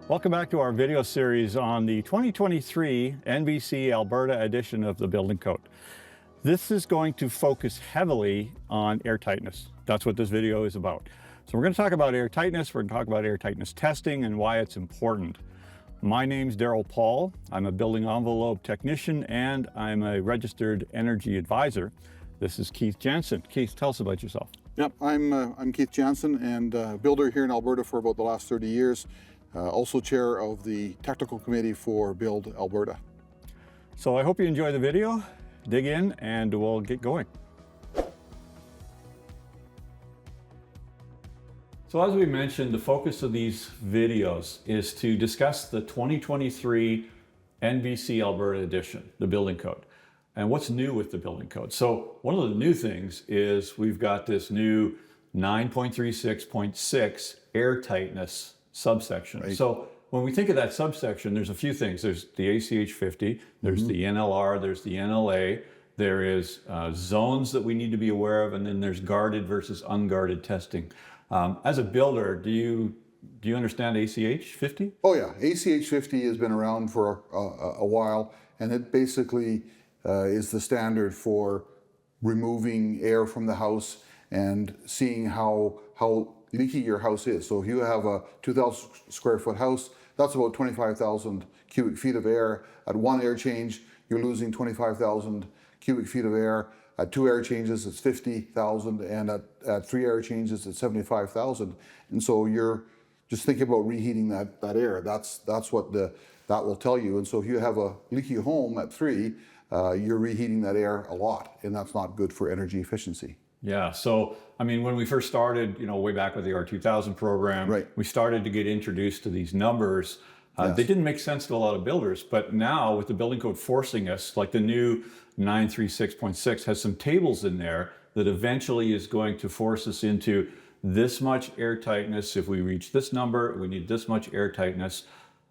Welcome back to our video series on the 2023 NBC Alberta edition of the Building Code. This is going to focus heavily on air tightness. That's what this video is about. So we're going to talk about air tightness, we're going to talk about airtightness testing and why it's important. My name's Daryl Paul. I'm a building envelope technician and I'm a registered energy advisor. This is Keith Jansen. Keith, tell us about yourself. Yep, I'm Keith Jansen and builder here in Alberta for about the last 30 years. Also chair of the technical committee for Build Alberta. So I hope you enjoy the video, dig in, and we'll get going. So as we mentioned, the focus of these videos is to discuss the 2023 NBC Alberta edition, the Building Code, and what's new with the Building Code. So one of the new things is we've got this new 9.36.6 air tightness subsection. Right. So when we think of that subsection, there's a few things. There's the ACH 50, there's the NLR, there's the NLA, there is zones that we need to be aware of, and then there's guarded versus unguarded testing. As a builder, do you understand ACH 50? Oh yeah, ACH 50 has been around for a while, and it basically is the standard for removing air from the house and seeing how leaky your house is. So if you have a 2,000 square foot house, that's about 25,000 cubic feet of air. At one air change, you're losing 25,000 cubic feet of air. At two air changes, it's 50,000, and at three air changes, it's 75,000. And so you're just thinking about reheating that air. That's what that will tell you. And so if you have a leaky home at 3, you're reheating that air a lot, and that's not good for energy efficiency. Yeah, so I mean, when we first started, way back with the R2000 program, right, we started to get introduced to these numbers. Yes. They didn't make sense to a lot of builders, but now with the building code forcing us, like the new 936.6 has some tables in there that eventually is going to force us into this much air tightness. If we reach this number, we need this much air tightness.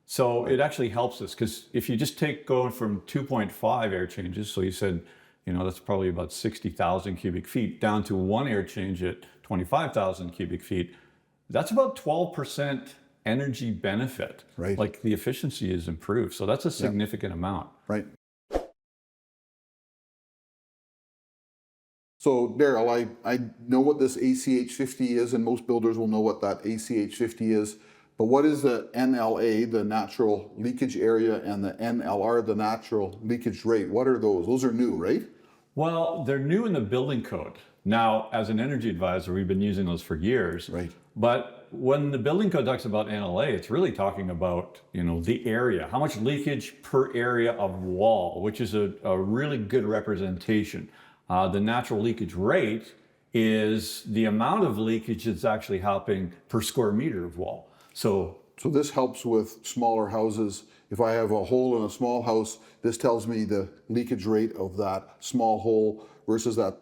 So it actually helps us, because if you just take going from 2.5 air changes, so you said, that's probably about 60,000 cubic feet, down to one air change at 25,000 cubic feet, that's about 12% energy benefit. Right. Like the efficiency is improved. So that's a significant amount. Right. So Daryl, I know what this ACH 50 is, and most builders will know what that ACH 50 is. But what is the NLA, the natural leakage area, and the NLR, the natural leakage rate? What are those? Those are new, right? Well, they're new in the building code. Now, as an energy advisor, we've been using those for years. Right. But when the building code talks about NLA, it's really talking about, the area, how much leakage per area of wall, which is a really good representation. The natural leakage rate is the amount of leakage that's actually happening per square meter of wall. So this helps with smaller houses. If I have a hole in a small house, this tells me the leakage rate of that small hole versus that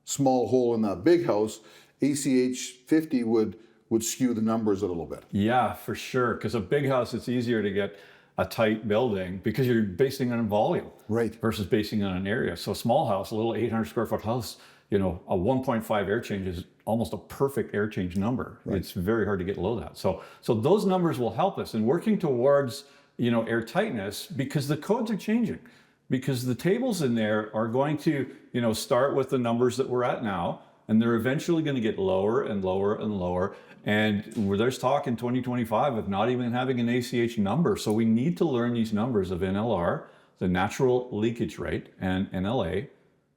small hole in that big house. ACH 50 would skew the numbers a little bit. Yeah, for sure. Because a big house, it's easier to get a tight building because you're basing it on volume, right, versus basing it on an area. So a small house, a little 800 square foot house, a 1.5 air change is almost a perfect air change number. Right. It's very hard to get below that. So those numbers will help us in working towards, air tightness, because the codes are changing, because the tables in there are going to, start with the numbers that we're at now, and they're eventually going to get lower and lower and lower. And there's talk in 2025 of not even having an ACH number. So we need to learn these numbers of NLR, the natural leakage rate, and NLA,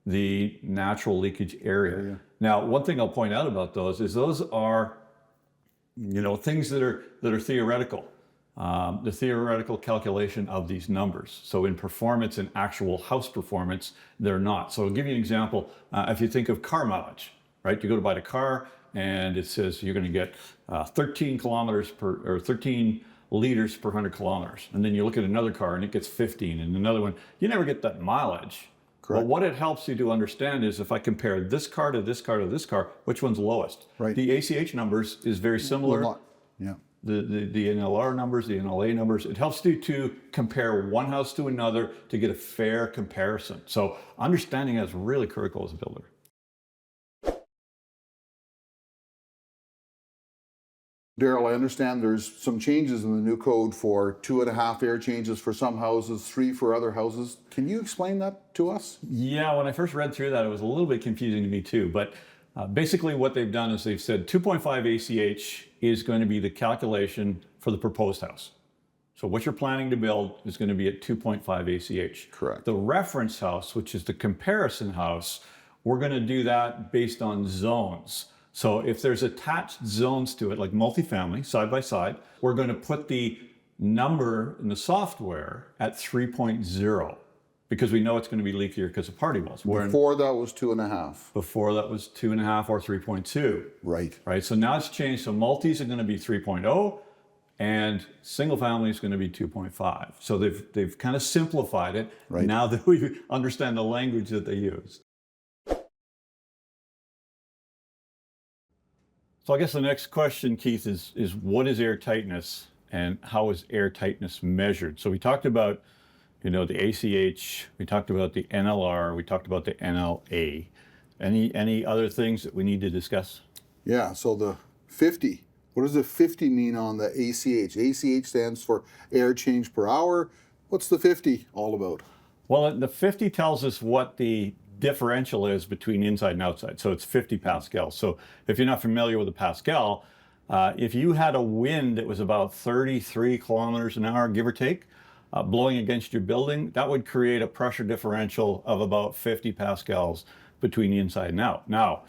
the natural leakage area. Now, one thing I'll point out about those is those are, things that are theoretical. The theoretical calculation of these numbers. So in performance and actual house performance, they're not. So I'll give you an example. If you think of car mileage, right? You go to buy a car and it says you're going to get 13 liters per 100 kilometers. And then you look at another car and it gets 15, and another one, you never get that mileage. Correct. Well, what it helps you to understand is if I compare this car to this car to this car, which one's lowest? Right. The ACH numbers is very similar. Yeah. The NLR numbers, the NLA numbers, it helps you to compare one house to another to get a fair comparison. So understanding that is really critical as a builder. Daryl, I understand there's some changes in the new code for 2.5 air changes for some houses, 3 for other houses. Can you explain that to us? Yeah, when I first read through that, it was a little bit confusing to me too. But basically what they've done is they've said 2.5 ACH is going to be the calculation for the proposed house. So what you're planning to build is going to be at 2.5 ACH. Correct. The reference house, which is the comparison house, we're going to do that based on zones. So if there's attached zones to it, like multifamily, side by side, we're going to put the number in the software at 3.0 because we know it's going to be leakier because of party walls. Before that was 2.5. Before that was 2.5 or 3.2. Right. Right. So now it's changed. So multis are going to be 3.0 and single family is going to be 2.5. So they've kind of simplified it now that we understand the language that they use. So I guess the next question, Keith, is what is air tightness and how is air tightness measured? So we talked about, the ACH, we talked about the NLR, we talked about the NLA. Any other things that we need to discuss? Yeah, so the 50. What does the 50 mean on the ACH? ACH stands for air change per hour. What's the 50 all about? Well, the 50 tells us what the differential is between inside and outside. So it's 50 pascals. So if you're not familiar with a pascal, if you had a wind that was about 33 kilometers an hour, give or take, blowing against your building, that would create a pressure differential of about 50 pascals between the inside and out. Now,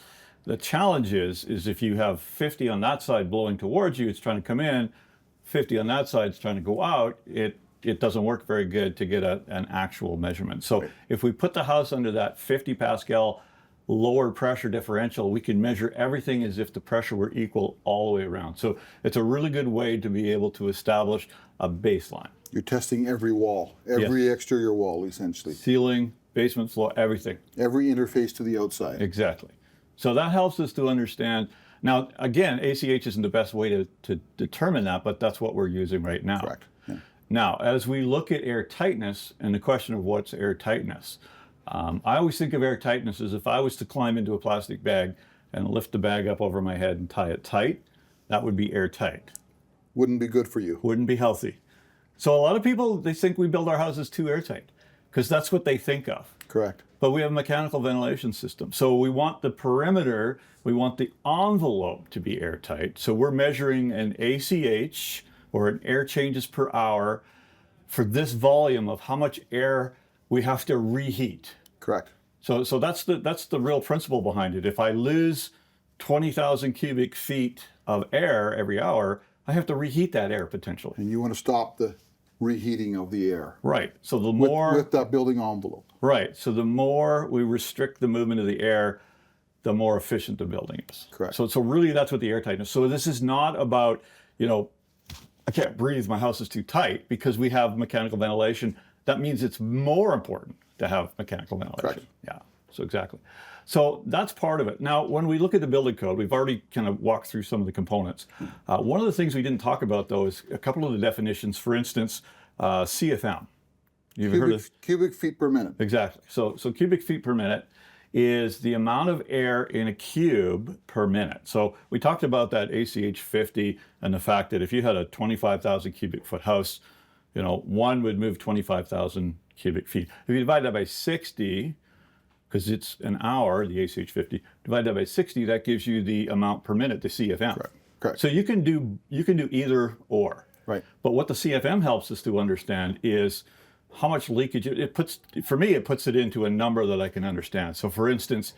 the challenge is if you have 50 on that side blowing towards you, it's trying to come in, 50 on that side is trying to go out, it doesn't work very good to get an actual measurement. So if we put the house under that 50 pascal lower pressure differential, we can measure everything as if the pressure were equal all the way around. So it's a really good way to be able to establish a baseline. You're testing every wall, every exterior wall, essentially. Ceiling, basement floor, everything. Every interface to the outside. Exactly. So that helps us to understand. Now, again, ACH isn't the best way to determine that, but that's what we're using right now. Correct. Yeah. Now, as we look at air tightness and the question of what's air tightness, I always think of air tightness as if I was to climb into a plastic bag and lift the bag up over my head and tie it tight, that would be airtight. Wouldn't be good for you. Wouldn't be healthy. So a lot of people, they think we build our houses too airtight because that's what they think of. Correct. But we have a mechanical ventilation system. So we want the perimeter, we want the envelope to be airtight. So we're measuring an ACH or an air changes per hour for this volume of how much air we have to reheat. Correct. So that's the real principle behind it. If I lose 20,000 cubic feet of air every hour, I have to reheat that air potentially. And you want to stop the reheating of the air. Right. So the more with that building envelope. Right. So the more we restrict the movement of the air, the more efficient the building is. Correct. So really that's what the air tightness. So this is not about, I can't breathe, my house is too tight, because we have mechanical ventilation. That means it's more important to have mechanical ventilation. Correct. Yeah. So exactly. So that's part of it. Now, when we look at the building code, we've already kind of walked through some of the components. One of the things we didn't talk about, though, is a couple of the definitions. For instance, CFM. You've heard of cubic feet per minute. Exactly. So cubic feet per minute is the amount of air in a cube per minute. So we talked about that ACH 50 and the fact that if you had a 25,000 cubic foot house, one would move 25,000 cubic feet. If you divide that by 60, because it's an hour, the ACH 50, divide that by 60, that gives you the amount per minute, the CFM. Correct. So you can do either or. Right. But what the CFM helps us to understand is how much leakage it puts. For me, it puts it into a number that I can understand. So for instance,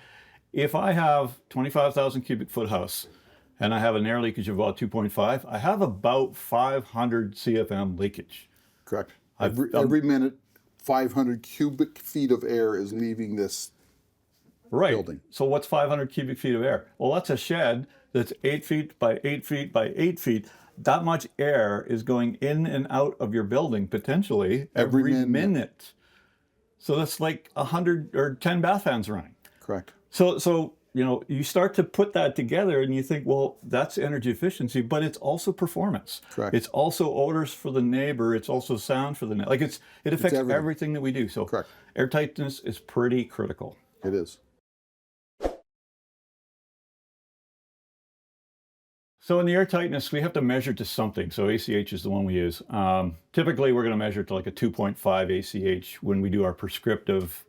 if I have 25,000 cubic foot house and I have an air leakage of about 2.5, I have about 500 CFM leakage. Correct. Every minute, 500 cubic feet of air is leaving this building. So what's 500 cubic feet of air? Well, that's a shed that's 8 feet by 8 feet by 8 feet. That much air is going in and out of your building potentially every minute. So that's like 100 or 10 bath fans running. Correct. So you start to put that together and you think, well, that's energy efficiency, but it's also performance. Correct. It's also odors for the neighbor. It's also sound for the neighbor. Like it affects everything that we do. So correct. Airtightness is pretty critical. It is. So in the air tightness, we have to measure to something. So ACH is the one we use. Typically, we're going to measure to like a 2.5 ACH when we do our prescriptive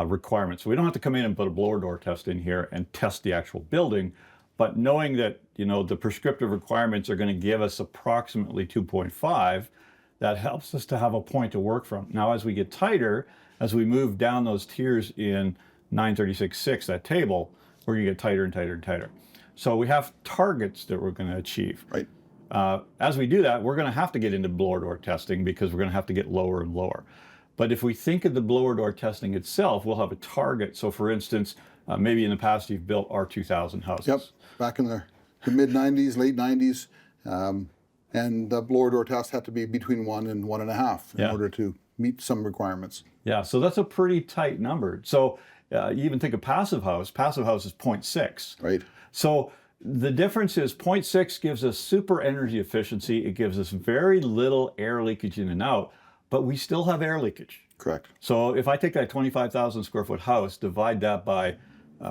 requirements. So we don't have to come in and put a blower door test in here and test the actual building, but knowing that, you know, the prescriptive requirements are going to give us approximately 2.5, that helps us to have a point to work from. Now, as we get tighter, as we move down those tiers in 936.6, that table, we're going to get tighter and tighter and tighter. So we have targets that we're going to achieve. Right. As we do that, we're going to have to get into blower door testing because we're going to have to get lower and lower. But if we think of the blower door testing itself, we'll have a target. So for instance, maybe in the past you've built R2000 houses. Yep, back in the mid-90s, late 90s. And the blower door test had to be between 1 and 1.5 in order to meet some requirements. Yeah, so that's a pretty tight number. So you even think of passive house. Passive house is 0.6. Right. So the difference is 0.6 gives us super energy efficiency. It gives us very little air leakage in and out, but we still have air leakage. Correct. So if I take that 25,000 square foot house, divide that by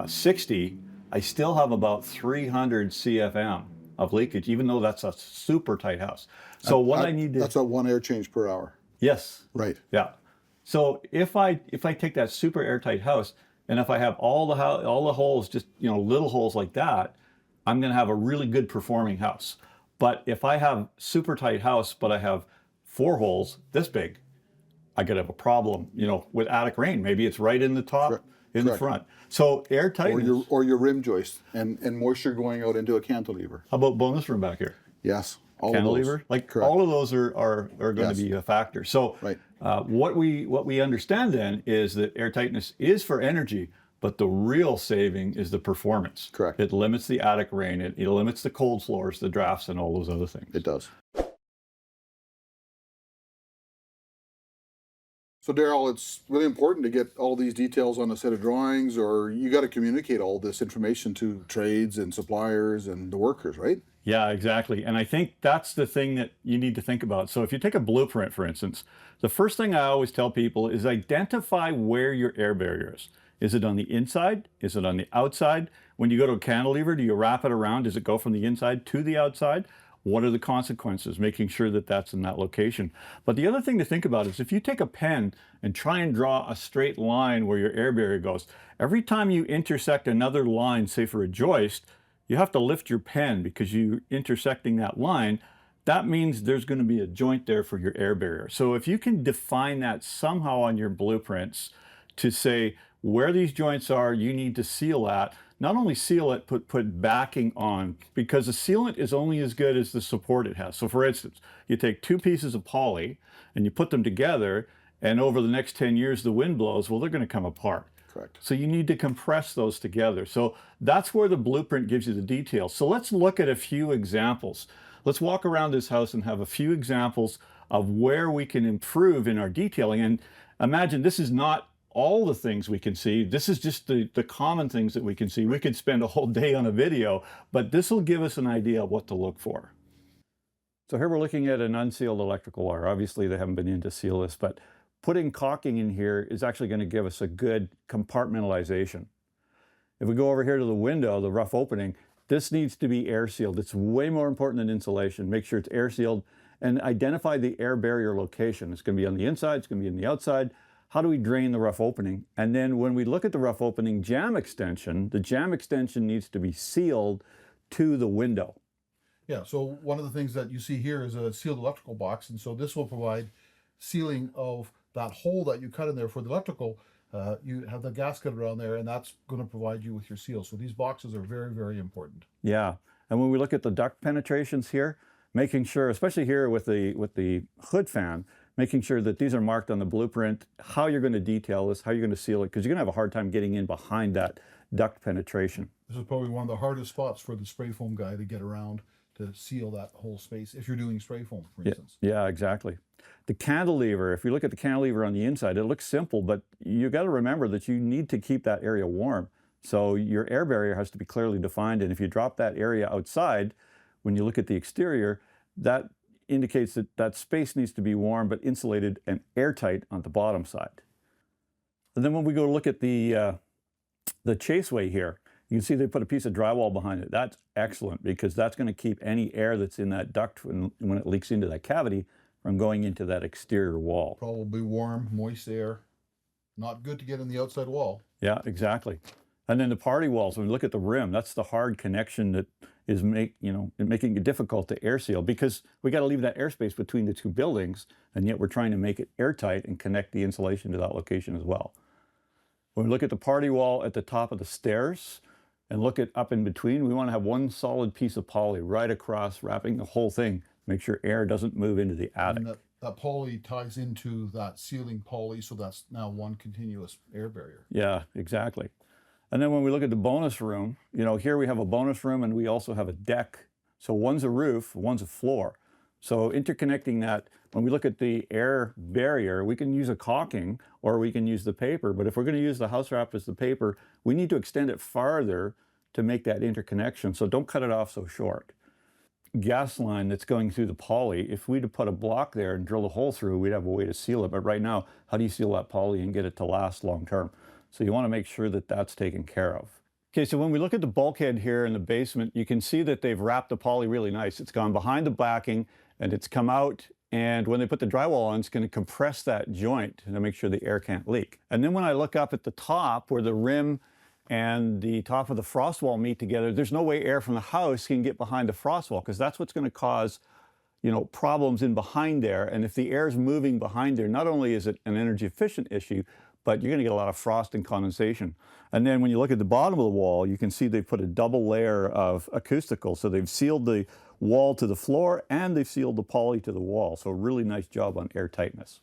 60, I still have about 300 CFM of leakage, even though that's a super tight house. So I need to... That's a 1 air change per hour. Yes. Right. Yeah. So if I take that super airtight house, and if I have all the holes, just, you know, little holes like that, I'm going to have a really good performing house. But if I have super tight house, but I have 4 holes this big, I could have a problem, you know, with attic rain. Maybe it's right in the top, in the front. So airtightness. Or your rim joist and moisture going out into a cantilever. How about bonus room back here? Yes. All Cantilever, of those. like Correct. all of those are going to be a factor. So what we understand then is that airtightness is for energy, but the real saving is the performance. Correct. It limits the attic rain, it limits the cold floors, the drafts, and all those other things. It does. So Daryl, it's really important to get all these details on a set of drawings, or you got to communicate all this information to trades and suppliers and the workers, right? Yeah, exactly. And I think that's the thing that you need to think about. So if you take a blueprint, for instance, the first thing I always tell people is identify where your air barrier is. Is it on the inside? Is it on the outside? When you go to a cantilever, do you wrap it around? Does it go from the inside to the outside? What are the consequences? Making sure that that's in that location. But the other thing to think about is if you take a pen and try and draw a straight line where your air barrier goes, every time you intersect another line, say for a joist, you have to lift your pen because you're intersecting that line. That means there's going to be a joint there for your air barrier. So if you can define that somehow on your blueprints to say where these joints are, you need to seal that. Not only seal it, put backing on, because the sealant is only as good as the support it has. So for instance, you take 2 pieces of poly and you put them together, and over the next 10 years the wind blows, well, they're going to come apart. Correct. So you need to compress those together. So that's where the blueprint gives you the details. So let's look at a few examples. Let's walk around this house and have a few examples of where we can improve in our detailing. And imagine this is not all the things we can see. This is just the common things that we can see. We could spend a whole day on a video, but this will give us an idea of what to look for. So here we're looking at an unsealed electrical wire. Obviously they haven't been in to seal this, but putting caulking in here is actually going to give us a good compartmentalization. If we go over here to the window, the rough opening, this needs to be air sealed. It's way more important than insulation. Make sure it's air sealed and identify the air barrier location. It's going to be on the inside, it's going to be on the outside. How do we drain the rough opening? And then when we look at the rough opening jamb extension, the jamb extension needs to be sealed to the window. Yeah, so one of the things that you see here is a sealed electrical box, and so this will provide sealing of that hole that you cut in there for the electrical. You have the gasket around there, and that's going to provide you with your seal. So these boxes are very, very important. Yeah, and when we look at the duct penetrations here, making sure, especially here with the hood fan, making sure that these are marked on the blueprint, how you're going to detail this, how you're going to seal it, because you're going to have a hard time getting in behind that duct penetration. This is probably one of the hardest spots for the spray foam guy to get around to seal that whole space if you're doing spray foam, for instance. Yeah, exactly. The cantilever, if you look at the cantilever on the inside, it looks simple, but you got to remember that you need to keep that area warm. So your air barrier has to be clearly defined, and if you drop that area outside, when you look at the exterior, that indicates that that space needs to be warm but insulated and airtight on the bottom side. And then when we go look at the chaseway here, You can see they put a piece of drywall behind it. That's excellent because that's going to keep any air that's in that duct when it leaks into that cavity from going into that exterior wall. Probably warm, moist air. Not good to get in the outside wall. Yeah, exactly. And then the party walls, when we look at the rim, that's the hard connection that is making it difficult to air seal because we got to leave that airspace between the two buildings, and yet we're trying to make it airtight and connect the insulation to that location as well. When we look at the party wall at the top of the stairs and look at up in between, we want to have one solid piece of poly right across, wrapping the whole thing, make sure air doesn't move into the attic. And that poly ties into that ceiling poly, so that's now one continuous air barrier. Yeah, exactly. And then when we look at the bonus room, here we have a bonus room and we also have a deck. So one's a roof, one's a floor. So interconnecting that, when we look at the air barrier, we can use a caulking or we can use the paper. But if we're going to use the house wrap as the paper, we need to extend it farther to make that interconnection. So don't cut it off so short. Gas line that's going through the poly, if we'd have put a block there and drilled a hole through, we'd have a way to seal it. But right now, how do you seal that poly and get it to last long term? So you want to make sure that that's taken care of. Okay, so when we look at the bulkhead here in the basement, you can see that they've wrapped the poly really nice. It's gone behind the backing and it's come out, and when they put the drywall on, it's going to compress that joint to make sure the air can't leak. And then when I look up at the top where the rim and the top of the frost wall meet together, there's no way air from the house can get behind the frost wall because that's what's going to cause problems in behind there. And if the air is moving behind there, not only is it an energy efficient issue, but you're going to get a lot of frost and condensation. And then when you look at the bottom of the wall, you can see they've put a double layer of acoustical. So they've sealed the wall to the floor and they've sealed the poly to the wall. So really nice job on air tightness.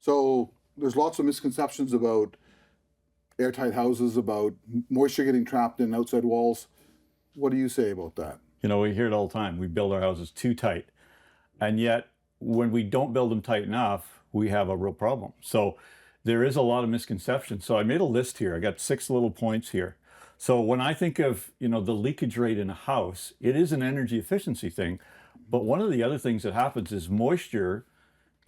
So there's lots of misconceptions about airtight houses, about moisture getting trapped in outside walls. What do you say about that? We hear it all the time. We build our houses too tight. And yet, when we don't build them tight enough, we have a real problem. So there is a lot of misconceptions. So I made a list here. I got 6 little points here. So when I think of, the leakage rate in a house, it is an energy efficiency thing. But one of the other things that happens is moisture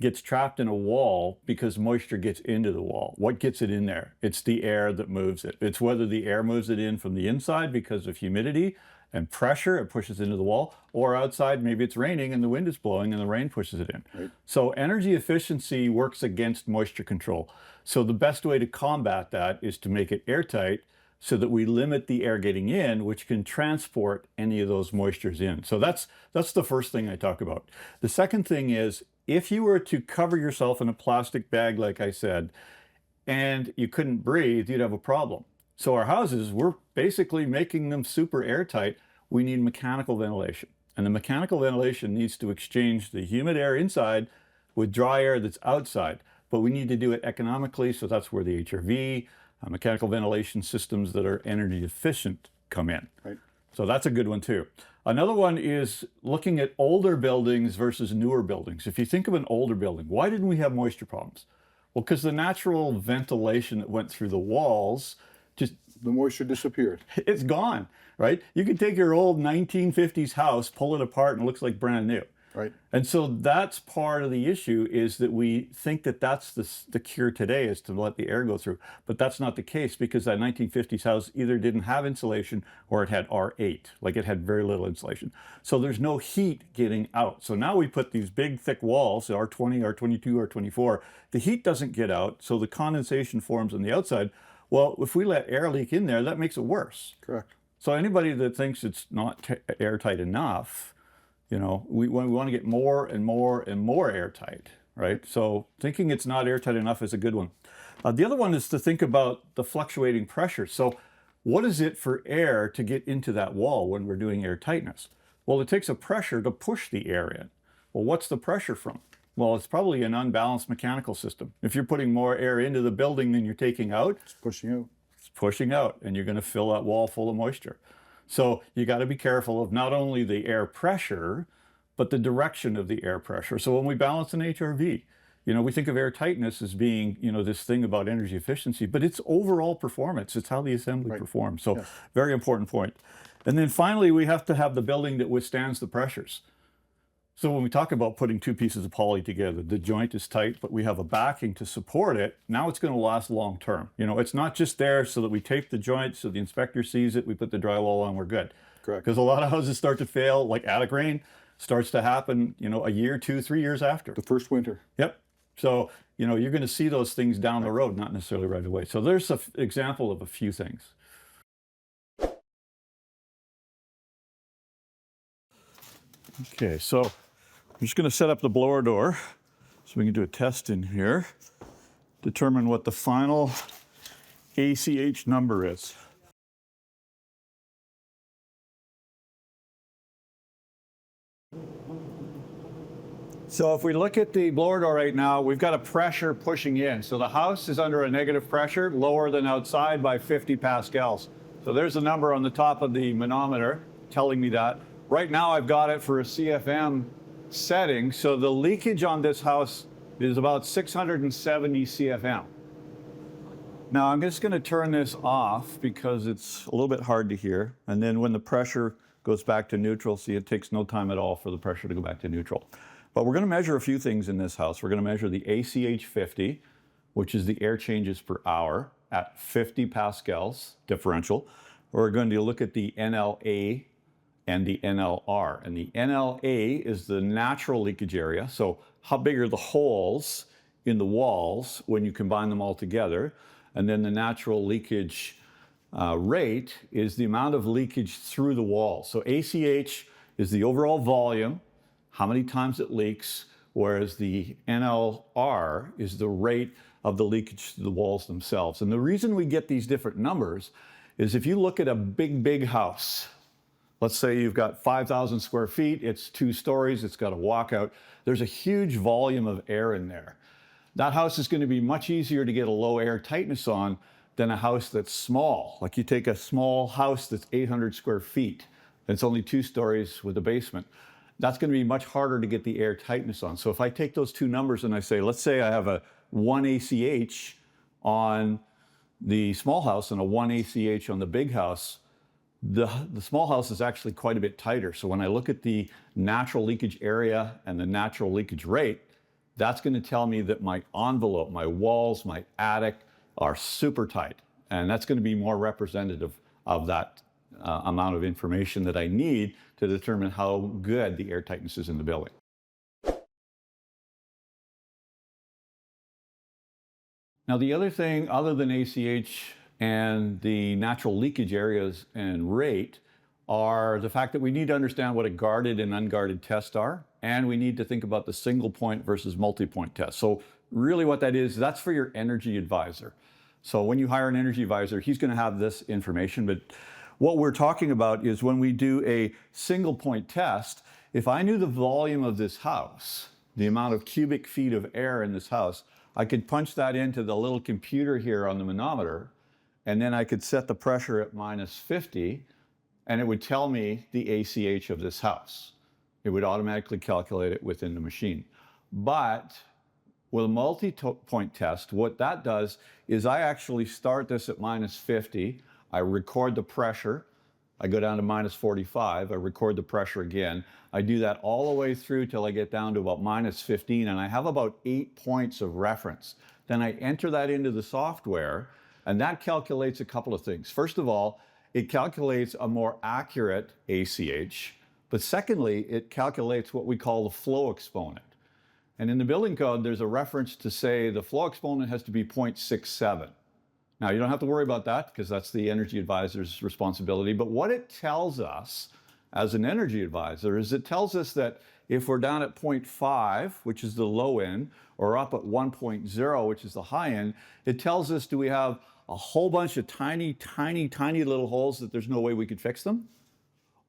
gets trapped in a wall because moisture gets into the wall. What gets it in there? It's the air that moves it. It's whether the air moves it in from the inside because of humidity and pressure, it pushes into the wall, or outside, maybe it's raining and the wind is blowing and the rain pushes it in. Right. So energy efficiency works against moisture control. So the best way to combat that is to make it airtight so that we limit the air getting in, which can transport any of those moistures in. So that's the first thing I talk about. The second thing is, if you were to cover yourself in a plastic bag, like I said, and you couldn't breathe, you'd have a problem. So our houses, we're basically making them super airtight. We need mechanical ventilation. And the mechanical ventilation needs to exchange the humid air inside with dry air that's outside. But we need to do it economically, so that's where the HRV, mechanical ventilation systems that are energy efficient come in. Right. So that's a good one too. Another one is looking at older buildings versus newer buildings. If you think of an older building, why didn't we have moisture problems? Well, because the natural ventilation that went through the walls, just The moisture disappeared. it's gone, right? You can take your old 1950s house, pull it apart, and it looks like brand new. Right. And so that's part of the issue, is that we think that that's the cure today, is to let the air go through. But that's not the case, because that 1950s house either didn't have insulation or it had R8, like it had very little insulation. So there's no heat getting out. So now we put these big thick walls, R20, R22, R24. The heat doesn't get out, so the condensation forms on the outside. Well, if we let air leak in there, that makes it worse. Correct. So anybody that thinks it's not airtight enough, we want to get more and more and more airtight, right? So thinking it's not airtight enough is a good one. The other one is to think about the fluctuating pressure. So what is it for air to get into that wall when we're doing air tightness? Well, it takes a pressure to push the air in. Well, what's the pressure from? Well, it's probably an unbalanced mechanical system. If you're putting more air into the building than you're taking out, It's pushing out. it's pushing out, and you're going to fill that wall full of moisture. So you got to be careful of not only the air pressure, but the direction of the air pressure. So when we balance an HRV, we think of air tightness as being, this thing about energy efficiency, but it's overall performance. It's how the assembly performs. So Yes. very important point. And then finally, we have to have the building that withstands the pressures. So when we talk about putting two pieces of poly together, the joint is tight, but we have a backing to support it. Now it's going to last long term. You know, it's not just there so that we tape the joint so the inspector sees it, we put the drywall on, we're good. Correct. Because a lot of houses start to fail, like attic rain starts to happen, you know, a year, 2, 3 years after. The first winter. Yep. So, you know, you're going to see those things down the road, not necessarily right away. So there's an example of a few things. Okay, so I'm just going to set up the blower door so we can do a test in here, determine what the final ACH number is. So if we look at the blower door right now, we've got a pressure pushing in. So the house is under a negative pressure, lower than outside by 50 pascals. So there's the number on the top of the manometer telling me that. Right now I've got it for a CFM setting. So the leakage on this house is about 670 CFM. Now I'm just going to turn this off because it's a little bit hard to hear. And then when the pressure goes back to neutral, see, it takes no time at all for the pressure to go back to neutral. But we're going to measure a few things in this house. We're going to measure the ACH 50, which is the air changes per hour at 50 pascals differential. We're going to look at the NLA and the NLR. And the NLA is the natural leakage area. So how big are the holes in the walls when you combine them all together? And then the natural leakage rate is the amount of leakage through the wall. So ACH is the overall volume, how many times it leaks, whereas the NLR is the rate of the leakage through the walls themselves. And the reason we get these different numbers is if you look at a big house, let's say you've got 5,000 square feet, it's 2 stories, it's got a walkout, there's a huge volume of air in there. That house is going to be much easier to get a low air tightness on than a house that's small. Like you take a small house that's 800 square feet, and it's only 2 stories with a basement. That's going to be much harder to get the air tightness on. So if I take those two numbers and I say, let's say I have a 1 ACH on the small house and a 1 ACH on the big house, the small house is actually quite a bit tighter. So when I look at the natural leakage area and the natural leakage rate, that's going to tell me that my envelope, my walls, my attic are super tight. And that's going to be more representative of that amount of information that I need to determine how good the air tightness is in the building. Now the other thing, other than ACH and the natural leakage areas and rate, are the fact that we need to understand what a guarded and unguarded test are, and we need to think about the single point versus multi-point test. So really what that is, that's for your energy advisor. So when you hire an energy advisor, he's going to have this information, but what we're talking about is when we do a single point test, if I knew the volume of this house, the amount of cubic feet of air in this house, I could punch that into the little computer here on the manometer, and then I could set the pressure at -50, and it would tell me the ACH of this house. It would automatically calculate it within the machine. But with a multi-point test, what that does is I actually start this at -50, I record the pressure, I go down to -45, I record the pressure again. I do that all the way through till I get down to about -15, and I have about 8 points of reference. Then I enter that into the software, and that calculates a couple of things. First of all, it calculates a more accurate ACH, but secondly, it calculates what we call the flow exponent. And in the building code, there's a reference to say the flow exponent has to be 0.67. Now, you don't have to worry about that because that's the energy advisor's responsibility. But what it tells us as an energy advisor is it tells us that if we're down at 0.5, which is the low end, or up at 1.0, which is the high end, it tells us, do we have a whole bunch of tiny little holes that there's no way we could fix them?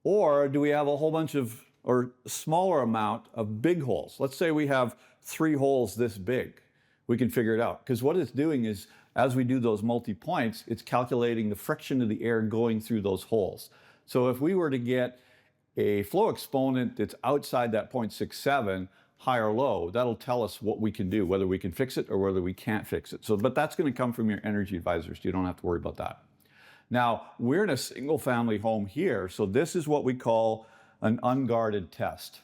Or do we have a whole bunch of, or a smaller amount of big holes? Let's say we have 3 holes this big. We can figure it out. Because what it's doing is, as we do those multi-points, it's calculating the friction of the air going through those holes. So if we were to get a flow exponent that's outside that 0.67, high or low, that'll tell us what we can do, whether we can fix it or whether we can't fix it. So, but that's going to come from your energy advisors. You don't have to worry about that. Now, we're in a single family home here, so this is what we call an unguarded test.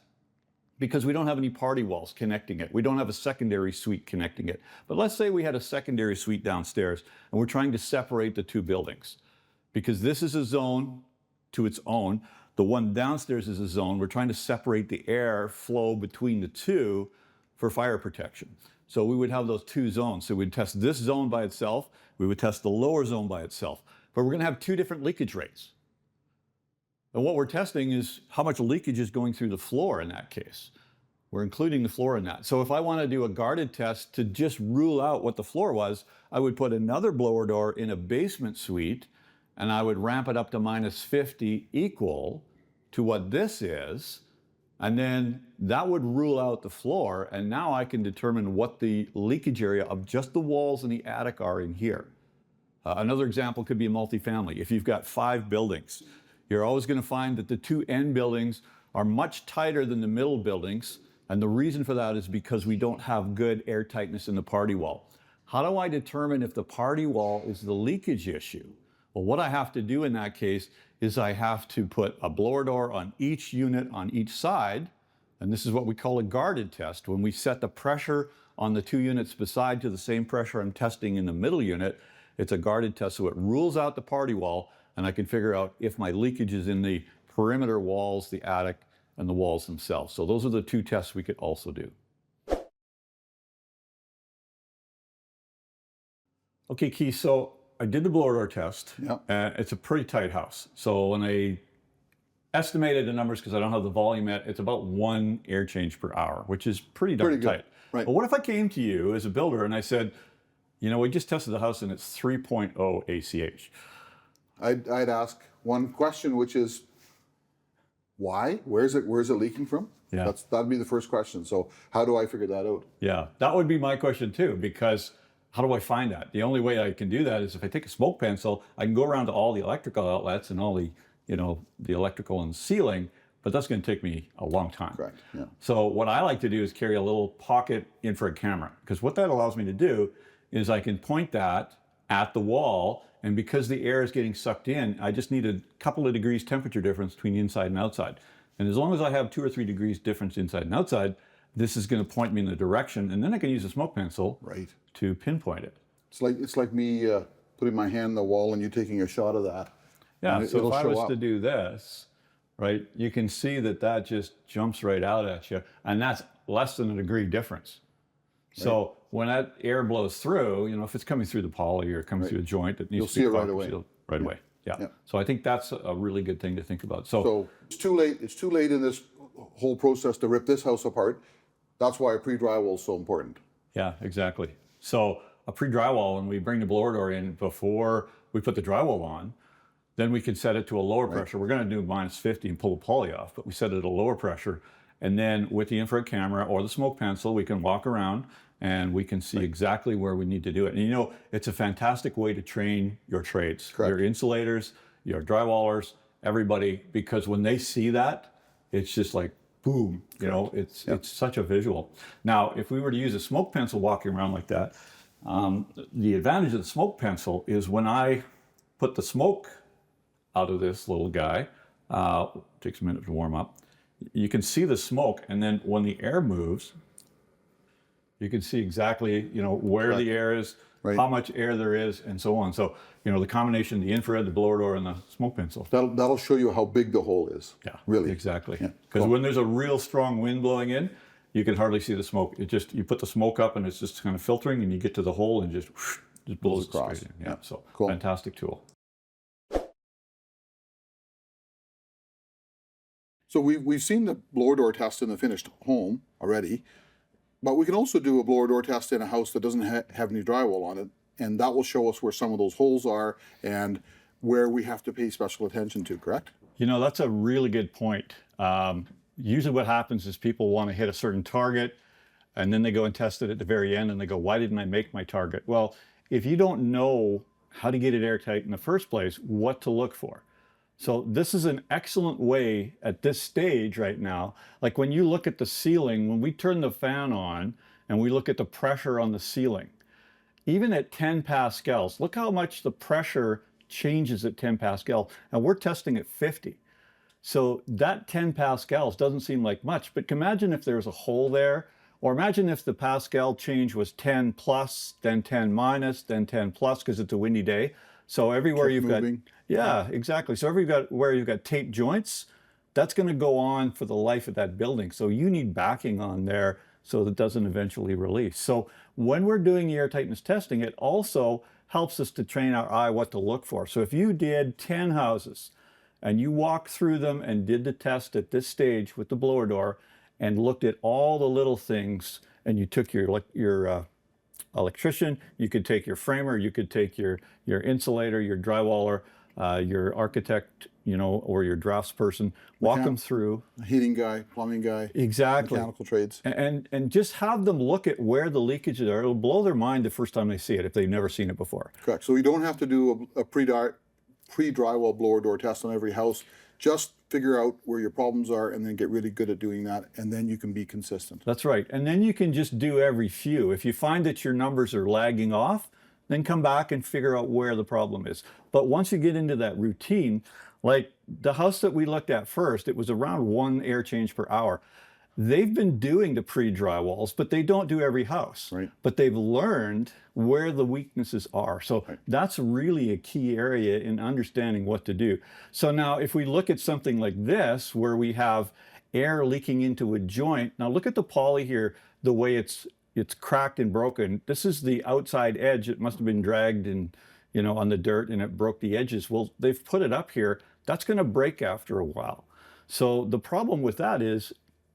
because we don't have any party walls connecting it. We don't have a secondary suite connecting it. But let's say we had a secondary suite downstairs and we're trying to separate the two buildings because this is a zone to its own. The one downstairs is a zone. We're trying to separate the air flow between the two for fire protection. So we would have those two zones. So we'd test this zone by itself. We would test the lower zone by itself. But we're going to have two different leakage rates. And what we're testing is how much leakage is going through the floor in that case. We're including the floor in that. So if I want to do a guarded test to just rule out what the floor was, I would put another blower door in a basement suite and I would ramp it up to -50 equal to what this is. And then that would rule out the floor. And now I can determine what the leakage area of just the walls and the attic are in here. Another example could be a multifamily. If you've got 5 buildings, you're always going to find that the 2 end buildings are much tighter than the middle buildings. And the reason for that is because we don't have good air tightness in the party wall. How do I determine if the party wall is the leakage issue? Well, what I have to do in that case is I have to put a blower door on each unit on each side. And this is what we call a guarded test. When we set the pressure on the 2 units beside to the same pressure I'm testing in the middle unit, it's a guarded test. So it rules out the party wall. And I can figure out if my leakage is in the perimeter walls, the attic, and the walls themselves. So those are the 2 tests we could also do. Okay, Keith, so I did the blower door test. Yeah. It's a pretty tight house. So when I estimated the numbers, because I don't have the volume yet, it's about 1 air change per hour, which is pretty darn tight. Right. But what if I came to you as a builder and I said, you know, we just tested the house and it's 3.0 ACH. I'd ask one question, which is, why? Where's it leaking from? Yeah. That'd be the first question. So how do I figure that out? Yeah, that would be my question too, because how do I find that? The only way I can do that is if I take a smoke pencil, I can go around to all the electrical outlets and all the, you know, the electrical and ceiling, but that's going to take me a long time. Correct. Yeah. So what I like to do is carry a little pocket infrared camera, because what that allows me to do is I can point that at the wall, and because the air is getting sucked in, I just need a couple of degrees temperature difference between inside and outside. And as long as I have 2 or 3 degrees difference inside and outside, this is going to point me in the direction, and then I can use a smoke pencil to pinpoint it. It's like me putting my hand on the wall and you taking a shot of that. Yeah, so if I was to do this, right, you can see that that just jumps right out at you, and that's less than a degree difference. Right. So when that air blows through, you know, if it's coming through the poly or coming through a joint, it needs to be right away. Right away. Yeah. So I think that's a really good thing to think about. So it's too late. It's too late in this whole process to rip this house apart. That's why a pre-drywall is so important. Yeah, exactly. So a pre-drywall, when we bring the blower door in before we put the drywall on, then we can set it to a lower pressure. We're going to do -50 and pull the poly off, but we set it at a lower pressure. And then with the infrared camera or the smoke pencil, we can walk around and we can see exactly where we need to do it. And you know, it's a fantastic way to train your trades, your insulators, your drywallers, everybody, because when they see that, it's just like, boom, you know, it's such a visual. Now, if we were to use a smoke pencil walking around like that, the advantage of the smoke pencil is when I put the smoke out of this little guy, takes a minute to warm up, you can see the smoke, and then when the air moves, you can see exactly, you know, where the air is, how much air there is, and so on. So, you know, the combination, the infrared, the blower door, and the smoke pencil. That'll show you how big the hole is. Yeah, really. Exactly. Because when there's a real strong wind blowing in, you can hardly see the smoke. It just, you put the smoke up and it's just kind of filtering, and you get to the hole and just blows across. Straight in. Yeah, so fantastic tool. So we've seen the blower door test in the finished home already, but we can also do a blower door test in a house that doesn't have any drywall on it, and that will show us where some of those holes are and where we have to pay special attention to, correct? You know, that's a really good point. Usually what happens is people want to hit a certain target, and then they go and test it at the very end, and they go, why didn't I make my target? Well, if you don't know how to get it airtight in the first place, what to look for. So this is an excellent way at this stage right now. Like when you look at the ceiling, when we turn the fan on and we look at the pressure on the ceiling, even at 10 pascals, look how much the pressure changes at 10 pascal. And we're testing at 50. So that 10 pascals doesn't seem like much, but imagine if there's a hole there, or imagine if the pascal change was 10 plus, then 10 minus, then 10 plus, because it's a windy day. So everywhere Kept you've moving. got, yeah, exactly. So where you've got taped joints, that's going to go on for the life of that building. So you need backing on there so that it doesn't eventually release. So when we're doing the air tightness testing, it also helps us to train our eye what to look for. So if you did 10 houses and you walked through them and did the test at this stage with the blower door and looked at all the little things, and you took your electrician, you could take your framer, you could take your insulator, your drywaller, your architect, or your draftsperson, walk them through. Heating guy, plumbing guy. Exactly. Mechanical trades. And just have them look at where the leakages are. It'll blow their mind the first time they see it if they've never seen it before. Correct. So we don't have to do a pre-drywall blower door test on every house. Just figure out where your problems are and then get really good at doing that, and then you can be consistent. That's right. And then you can just do every few. If you find that your numbers are lagging off, then come back and figure out where the problem is. But once you get into that routine, like the house that we looked at first, it was around 1 air change per hour. They've been doing the pre-drywalls, but they don't do every house. Right. But they've learned where the weaknesses are. So that's really a key area in understanding what to do. So now if we look at something like this, where we have air leaking into a joint, now look at the poly here, the way it's cracked and broken. This is the outside edge. It must have been dragged and, on the dirt, and it broke the edges. Well, they've put it up here. That's going to break after a while. So the problem with that is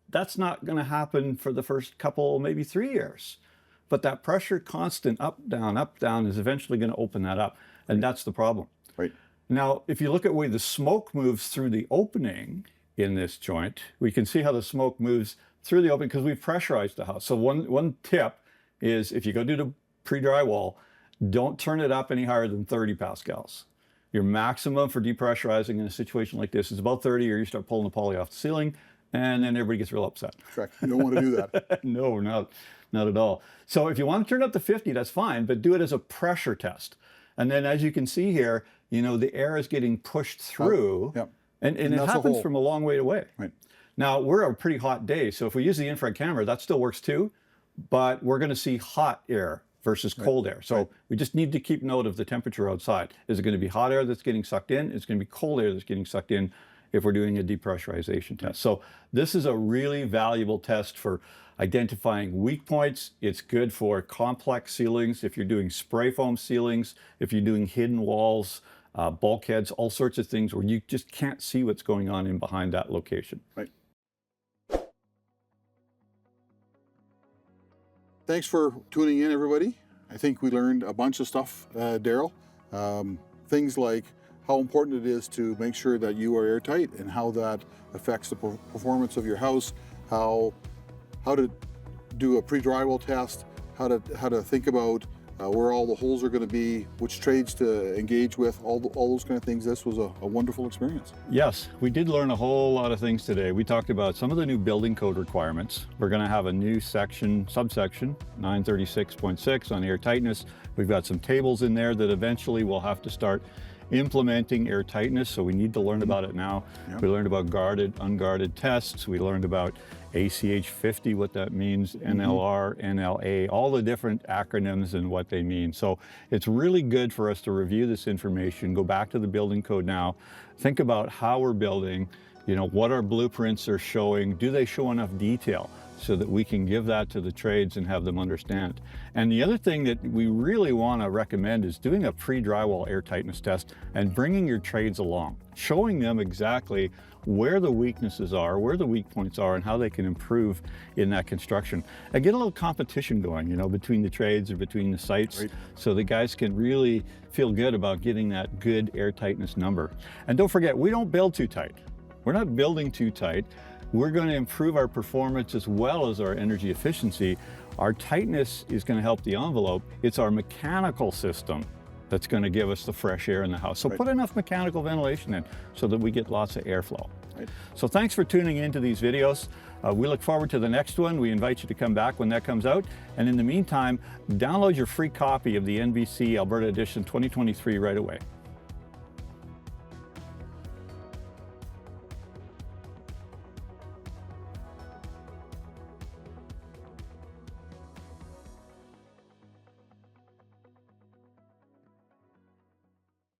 that's not going to happen for the first couple, maybe 3 years. But that pressure constant up, down is eventually going to open that up. And that's the problem. Right. Now, if you look at the way the smoke moves through the opening in this joint, we can see how the smoke moves through the opening because we've pressurized the house. So one tip is, if you go do the pre-drywall, don't turn it up any higher than 30 pascals. Your maximum for depressurizing in a situation like this is about 30, or you start pulling the poly off the ceiling, and then everybody gets real upset. Correct. You don't want to do that. No, not at all. So if you want to turn it up to 50, that's fine, but do it as a pressure test. And then as you can see here, the air is getting pushed through, Yep. and it happens from a long way away. Right. Now, we're a pretty hot day, so if we use the infrared camera, that still works too, but we're going to see hot air versus cold air. So we just need to keep note of the temperature outside. Is it going to be hot air that's getting sucked in? It's going to be cold air that's getting sucked in if we're doing a depressurization test. So this is a really valuable test for identifying weak points. It's good for complex ceilings, if you're doing spray foam ceilings, if you're doing hidden walls, bulkheads, all sorts of things where you just can't see what's going on in behind that location. Right. Thanks for tuning in, everybody. I think we learned a bunch of stuff, Daryl. Things like how important it is to make sure that you are airtight and how that affects the performance of your house, how to do a pre-drywall test, how to think about where all the holes are going to be, which trades to engage with, all those kind of things. This was a wonderful experience. Yes, we did learn a whole lot of things today. We talked about some of the new building code requirements. We're going to have a new subsection 936.6 on air tightness. We've got some tables in there that eventually we'll have to start implementing air tightness, so we need to learn about it now. Yep. We learned about guarded, unguarded tests. We learned about ACH 50, what that means, NLR, NLA, all the different acronyms and what they mean. So it's really good for us to review this information, go back to the building code now, think about how we're building, what our blueprints are showing. Do they show enough detail so that we can give that to the trades and have them understand? And the other thing that we really want to recommend is doing a pre-drywall air tightness test and bringing your trades along, showing them exactly where the weaknesses are, where the weak points are, and how they can improve in that construction. And get a little competition going, between the trades or between the sites, right, so the guys can really feel good about getting that good air tightness number. And don't forget, we don't build too tight. We're not building too tight. We're going to improve our performance as well as our energy efficiency. Our tightness is going to help the envelope. It's our mechanical system that's going to give us the fresh air in the house. So put enough mechanical ventilation in so that we get lots of airflow. Right. So thanks for tuning into these videos. We look forward to the next one. We invite you to come back when that comes out. And in the meantime, download your free copy of the NBC Alberta Edition 2023 right away.